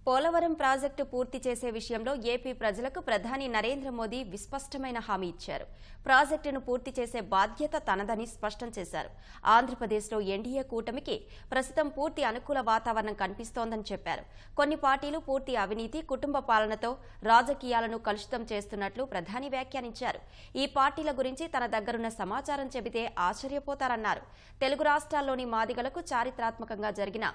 Polavaram project పూర్తి చేసే విషయంలో ఏపీ ప్రజలకు ప్రధాని నరేంద్ర మోదీ విస్పష్టమైన హామీ ఇచ్చారు. ప్రాజెక్టును పూర్తి చేసే బాధ్యత తనదని స్పష్టం చేశారు. ఆంధ్రప్రదేశ్లో ఎన్డీఏ కూటమికి ప్రస్తుతం పూర్తి అనుకూల వాతావరణం కనిపిస్తోందని చెప్పారు. కొన్ని పార్టీలు పూర్తి అవినీతి, కుటుంబ పాలనతో రాజకీయాలను కలుషితం చేస్తున్నట్లు ప్రధాని వ్యాఖ్యానించారు. ఈ పార్టీల గురించి తన దగ్గరున్న సమాచారం చెబితే ఆశ్చర్యపోతారన్నారు. తెలుగు రాష్ట్రాల్లోని మాదిగలకు చారిత్రాత్మకంగా జరిగిన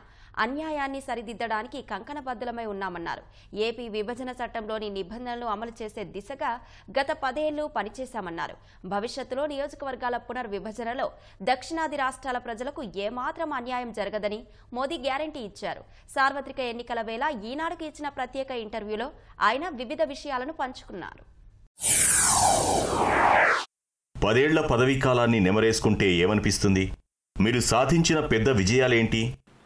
అన్యాయాన్ని సరిదిద్దడానికి కంకణబద్దులమై ఉన్నామన్నారు. ఏపీ విభజన చట్టంలోని నిబంధనలు అమలు చేసే దిశగా గత 10 ఏళ్లు పనిచేశామన్నారు. భవిష్యత్తులో నియోజకవర్గాల పునర్విభజనలో దక్షిణాది రాష్ట్రాల ప్రజలకు ఏమాత్రం అన్యాయం జరగదని మోదీ గ్యారంటీ ఇచ్చారు. సార్వత్రిక ఎన్నికల వేళ ఈనాడుకు ఇచ్చిన ప్రత్యేక ఇంటర్వ్యూలో ఆయన వివిధ విషయాలను పంచుకున్నారు. 10 ఏళ్ల పదవీ కాలాన్ని నెమరేసుకుంటే ఏమనిపిస్తుంది? మీరు సాధించిన పెద్ద విజయాలేంటి?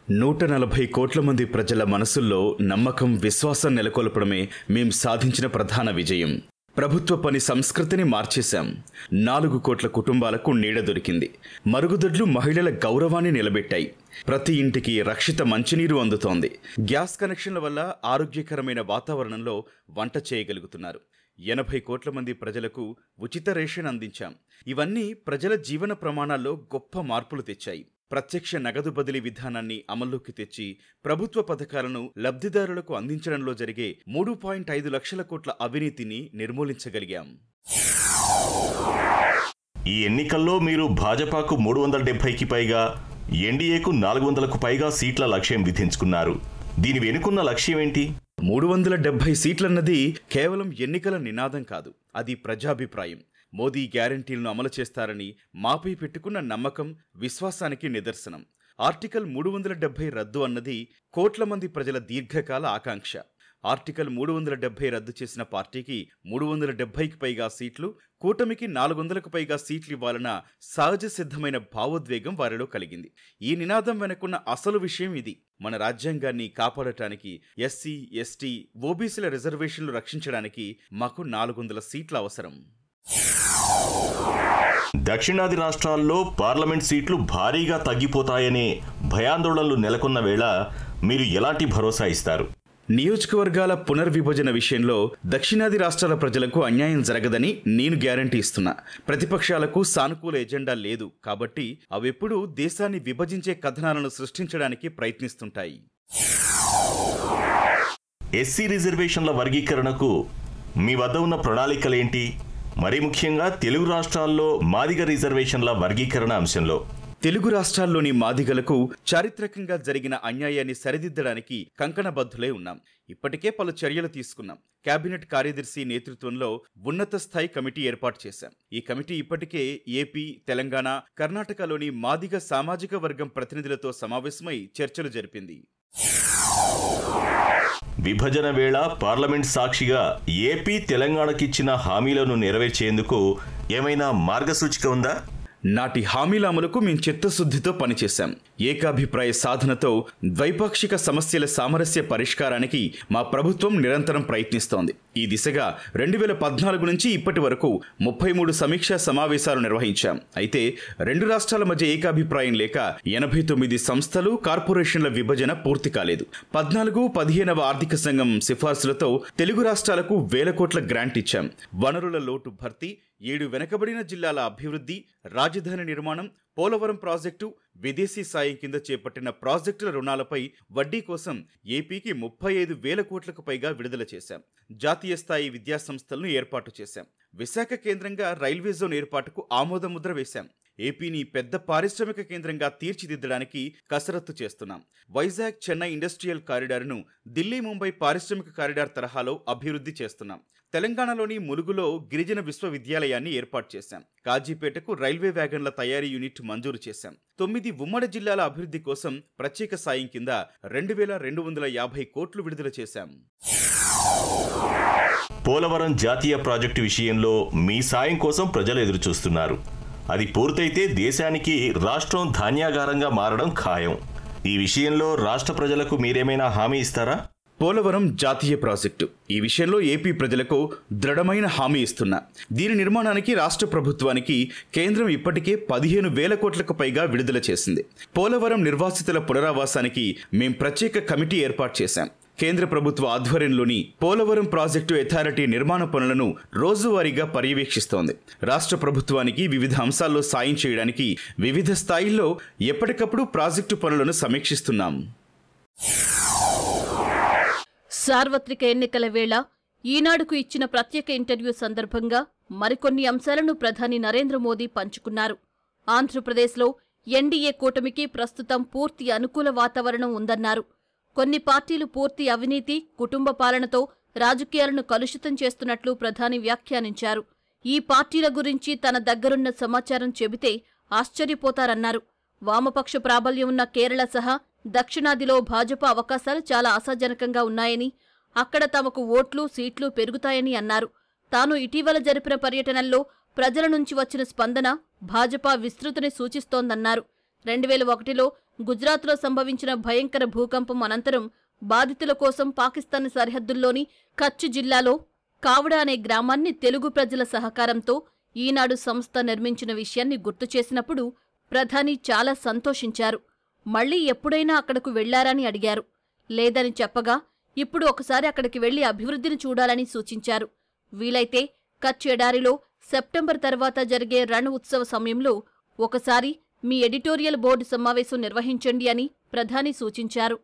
140 కోట్ల మంది ప్రజల మనసుల్లో నమ్మకం, విశ్వాసం నెలకొల్పడమే మేం సాధించిన ప్రధాన విజయం. ప్రభుత్వ పని సంస్కృతిని మార్చేశాం. 4 కోట్ల కుటుంబాలకు నీడ దొరికింది. మరుగుదొడ్లు మహిళల గౌరవాన్ని నిలబెట్టాయి. ప్రతి ఇంటికి రక్షిత మంచినీరు అందుతోంది. గ్యాస్ కనెక్షన్ల వల్ల ఆరోగ్యకరమైన వాతావరణంలో వంట చేయగలుగుతున్నారు. 80 కోట్ల మంది ప్రజలకు ఉచిత రేషన్ అందించాం. ఇవన్నీ ప్రజల జీవన ప్రమాణాల్లో గొప్ప మార్పులు తెచ్చాయి. ప్రత్యక్ష నగదు బదిలీ విధానాన్ని అమల్లోకి తెచ్చి ప్రభుత్వ పథకాలను లబ్ధిదారులకు అందించడంలో జరిగే 3.5 లక్షల కోట్ల అవినీతిని నిర్మూలించగలిగాం. ఈ ఎన్నికల్లో మీరు భాజపాకు 370కి పైగా, ఎన్డీఏకు 400కు పైగా సీట్ల లక్ష్యం విధించుకున్నారు. దీని వెనుకున్న లక్ష్యం ఏంటి? 370 సీట్లన్నది కేవలం ఎన్నికల నినాదం కాదు, అది ప్రజాభిప్రాయం. మోదీ గ్యారంటీలను అమలు చేస్తారని మాపై పెట్టుకున్న నమ్మకం, విశ్వాసానికి నిదర్శనం. ఆర్టికల్ 370 రద్దు అన్నది కోట్ల మంది ప్రజల దీర్ఘకాల ఆకాంక్ష. ఆర్టికల్ 370 రద్దు చేసిన పార్టీకి 370కి పైగా సీట్లు, కూటమికి 400కు పైగా సీట్లు ఇవ్వాలన్న సహజ సిద్ధమైన భావోద్వేగం వారిలో కలిగింది. ఈ నినాదం వెనుకున్న అసలు విషయం ఇది. మన రాజ్యాంగాన్ని కాపాడటానికి, ఎస్సీ, ఎస్టీ, ఓబీసీల రిజర్వేషన్లు రక్షించడానికి మాకు 400 సీట్ల అవసరం. దక్షిణాది రాష్ట్రాల్లో పార్లమెంట్ సీట్లు భారీగా తగ్గిపోతాయనే భయాందోళనలు నెలకొన్న వేళ మీరు ఎలాంటి భరోసా ఇస్తారు? నియోజకవర్గాల పునర్విభజన విషయంలో దక్షిణాది రాష్ట్రాల ప్రజలకు అన్యాయం జరగదని నేను గ్యారంటీ ఇస్తున్నా. ప్రతిపక్షాలకు సానుకూల ఎజెండా లేదు కాబట్టి అవెప్పుడూ దేశాన్ని విభజించే కథనాలను సృష్టించడానికి ప్రయత్నిస్తుంటాయి. ఎస్సీ రిజర్వేషన్ల వర్గీకరణకు మీ వద్ద ఉన్న ప్రణాళికలేంటి? మరీ ముఖ్యంగా తెలుగు రాష్ట్రాల్లో మాదిగ రిజర్వేషన్ల వర్గీకరణ అంశంలో. తెలుగు రాష్ట్రాల్లోని మాదిగలకు చారిత్రకంగా జరిగిన అన్యాయాన్ని సరిదిద్దడానికి కంకణబద్ధులై ఉన్నాం. ఇప్పటికే పలు చర్యలు తీసుకున్నాం. కేబినెట్ కార్యదర్శి నేతృత్వంలో ఉన్నత స్థాయి కమిటీ ఏర్పాటు చేశాం. ఈ కమిటీ ఇప్పటికే ఏపీ, తెలంగాణ, కర్ణాటకలోని మాదిగ సామాజిక వర్గం ప్రతినిధులతో సమావేశమై చర్చలు జరిపింది. విభజన వేళ పార్లమెంట్ సాక్షిగా ఏపీ, తెలంగాణకిచ్చిన హామీలను నెరవేర్చేందుకు ఏమైనా మార్గసూచిక ఉందా? నాటి హామీల అమలుకు మేము చిత్తశుద్ధితో పనిచేశాం. ఏకాభిప్రాయ సాధనతో ద్వైపాక్షిక సమస్యల సామరస్య పరిష్కారానికి మా ప్రభుత్వం నిరంతరం ప్రయత్నిస్తోంది. ఈ దిశగా 2014 నుంచి ఇప్పటి వరకు 33 సమీక్షా సమావేశాలు నిర్వహించాం. అయితే 2 రాష్ట్రాల మధ్య ఏకాభిప్రాయం లేక 89 సంస్థలు, కార్పొరేషన్ల విభజన పూర్తి కాలేదు. 14-15వ ఆర్థిక సంఘం సిఫార్సులతో తెలుగు రాష్ట్రాలకు 1000 కోట్ల గ్రాంట్ ఇచ్చాం. వనరుల లోటు భర్తీ, 7 వెనకబడిన జిల్లాల అభివృద్ధి, రాజధాని నిర్మాణం, పోలవరం ప్రాజెక్టు, విదేశీ సాయం కింద చేపట్టిన ప్రాజెక్టుల రుణాలపై వడ్డీ కోసం ఏపీకి 35,000 కోట్లకు పైగా విడుదల చేశాం. జాతీయ స్థాయి విద్యాసంస్థలను ఏర్పాటు చేశాం. విశాఖ కేంద్రంగా రైల్వే జోన్ ఏర్పాటుకు ఆమోదముద్ర వేశాం. ఏపీని పెద్ద పారిశ్రామిక కేంద్రంగా తీర్చిదిద్దడానికి కసరత్తు చేస్తున్నాం. వైజాగ్, చెన్నై ఇండస్ట్రియల్ కారిడార్ను ఢిల్లీ, ముంబై పారిశ్రామిక కారిడార్ తరహాలో అభివృద్ధి చేస్తున్నాం. తెలంగాణలోని ములుగులో గిరిజన విశ్వవిద్యాలయాన్ని ఏర్పాటు చేశాం. కాజీపేటకు రైల్వే వ్యాగన్ల తయారీ యూనిట్ మంజూరు చేశాం. 9 ఉమ్మడి జిల్లాల అభివృద్ధి కోసం ప్రత్యేక సాయం కింద 2,250 కోట్లు విడుదల చేశాం. పోలవరం జాతీయ ప్రాజెక్టు విషయంలో మీ సాయం కోసం ప్రజలు ఎదురుచూస్తున్నారు. అది పూర్తయితే దేశానికి రాష్ట్రం ధాన్యాగారంగా మారడం ఖాయం. ఈ విషయంలో రాష్ట్ర ప్రజలకు మీరేమైనా హామీ ఇస్తారా? పోలవరం జాతీయ ప్రాజెక్టు ఈ విషయంలో ఏపీ ప్రజలకు దృఢమైన హామీ ఇస్తున్నా. దీని నిర్మాణానికి రాష్ట్ర ప్రభుత్వానికి కేంద్రం ఇప్పటికే 15,000 కోట్లకు పైగా విడుదల చేసింది. పోలవరం నిర్వాసితుల పునరావాసానికి మేం ప్రత్యేక కమిటీ ఏర్పాటు చేశాం. కేంద్ర ప్రభుత్వ ఆధ్వర్యంలోని పోలవరం ప్రాజెక్టు అథారిటీ నిర్మాణ పనులను రోజువారీగా పర్యవేక్షిస్తోంది. రాష్ట్ర ప్రభుత్వానికి వివిధ అంశాల్లో సాయం చేయడానికి వివిధ స్థాయిల్లో ఎప్పటికప్పుడు ప్రాజెక్టు పనులను సమీక్షిస్తున్నాం. సార్వత్రిక ఎన్నికల వేళ ఈనాడుకు ఇచ్చిన ప్రత్యేక ఇంటర్వ్యూ సందర్భంగా మరికొన్ని అంశాలను ప్రధాని నరేంద్ర మోదీ పంచుకున్నారు. ఆంధ్రప్రదేశ్లో ఎన్డీఏ కూటమికి ప్రస్తుతం పూర్తి అనుకూల వాతావరణం ఉందన్నారు. కొన్ని పార్టీలు పూర్తి అవినీతి, కుటుంబ పాలనతో రాజకీయాలను కలుషితం చేస్తున్నట్లు ప్రధాని వ్యాఖ్యానించారు. ఈ పార్టీల గురించి తన దగ్గరున్న సమాచారం చెబితే ఆశ్చర్యపోతారన్నారు. వామపక్ష ప్రాబల్యం ఉన్న కేరళ సహా దక్షిణాదిలో భాజపా అవకాశాలు చాలా ఆశాజనకంగా ఉన్నాయని, అక్కడ తమకు ఓట్లు, సీట్లు పెరుగుతాయని అన్నారు. తాను ఇటీవల జరిపిన పర్యటనల్లో ప్రజల నుంచి వచ్చిన స్పందన భాజపా విస్తృతిని సూచిస్తోందన్నారు. 2001లో గుజరాత్లో సంభవించిన భయంకర భూకంపం అనంతరం బాధితుల కోసం పాకిస్తాన్ సరిహద్దుల్లోని కచ్ జిల్లాలో కావడ అనే గ్రామాన్ని తెలుగు ప్రజల సహకారంతో ఈనాడు సంస్థ నిర్మించిన విషయాన్ని గుర్తు చేసినప్పుడు ప్రధాని చాలా సంతోషించారు. మళ్లీ ఎప్పుడైనా అక్కడకు వెళ్లారని అడిగారు. లేదని చెప్పగా ఇప్పుడు ఒకసారి అక్కడికి వెళ్లి అభివృద్ధిని చూడాలని సూచించారు. వీలైతే కచ్ ఎడారిలో సెప్టెంబర్ తర్వాత జరిగే రణ్ ఉత్సవ సమయంలో ఒకసారి మీ ఎడిటోరియల్ బోర్డు సమావేశం నిర్వహించండి అని ప్రధాని సూచించారు.